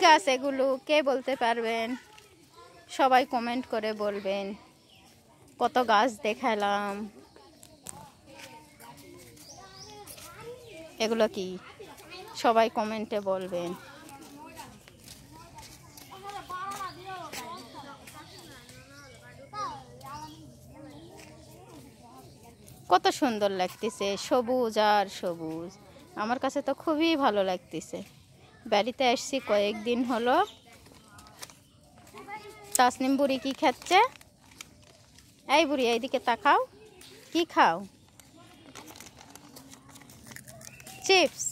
গাছ এগুলো কে বলতে পারবেন? সবাই কমেন্ট করে বলবেন। কত গাছ দেখালাম, এগুলো কি সবাই কমেন্টে বলবেন। কত সুন্দর লাগতেছে, সবুজ আর সবুজ। আমার কাছে তো খুবই ভালো লাগতেছে। বাড়িতে আসছি কয়েকদিন হলো। তাসনিম বুড়ি কি খাচ্ছে? এই বুড়ি এইদিকে তাকাও, কি খাও? চিপস।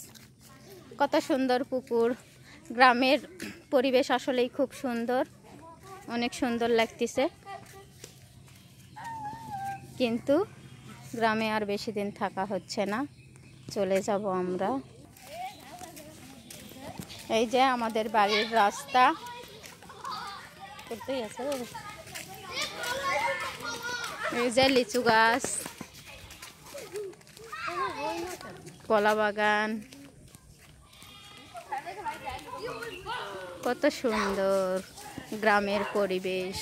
কত সুন্দর পুকুর। গ্রামের পরিবেশ আসলেই খুব সুন্দর, অনেক সুন্দর লাগতেছে। কিন্তু গ্রামে আর বেশি দিন থাকা হচ্ছে না, চলে যাব আমরা। এই যে আমাদের বাড়ির রাস্তা। এই যে লিচু গাছ, কলা বাগান, কত সুন্দর গ্রামের পরিবেশ।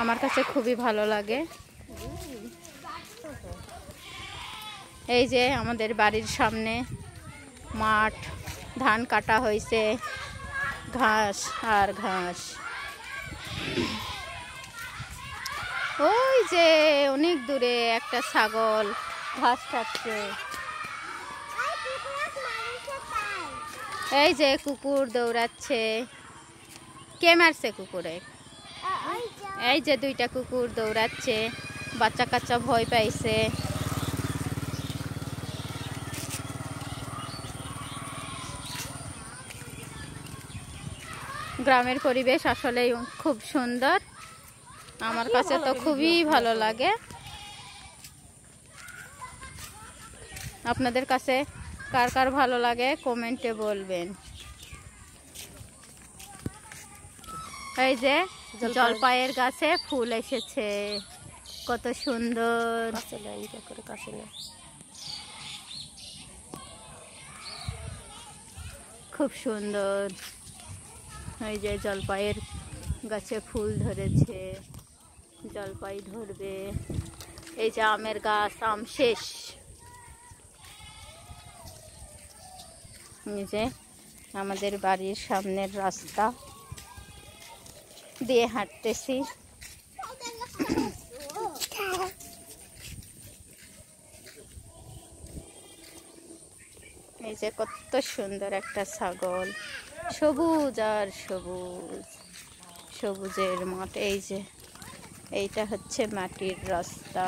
আমার কাছে খুবই ভালো লাগে। এই যে আমাদের বাড়ির সামনে মাঠ, ধান কাটা হয়েছে, ঘাস আর ঘাস। ওই যে অনেক দূরে একটা ছাগল ঘাস খাচ্ছে। এই যে কুকুর দৌড়াচ্ছে। কে মারছে কুকুরে? এই যে দুইটা কুকুর দৌড়াচ্ছে, বাচ্চা কাচ্চা ভয় পাইছে। গ্রামের পরিবেশ আসলেই খুব সুন্দর, আমার কাছে তো খুবই ভালো লাগে। আপনাদের কাছে কার কার ভালো লাগে কমেন্টে বলবেন। এই যে জলপাইয়ের গাছে ফুল এসেছে, কত সুন্দর। খুব সুন্দর। এই যে জলপাইয়ের গাছে ফুল ধরেছে, জলপাই ধরবে। এই যে আমের গাছ, আম শেষ। এই যে আমাদের বাড়ির সামনের রাস্তা দিয়ে হাঁটতেছি। এই যে কত সুন্দর একটা ছাগল, সবুজ আর সবুজ, সবুজের মাঠ। এই যে এইটা হচ্ছে মাটির রাস্তা।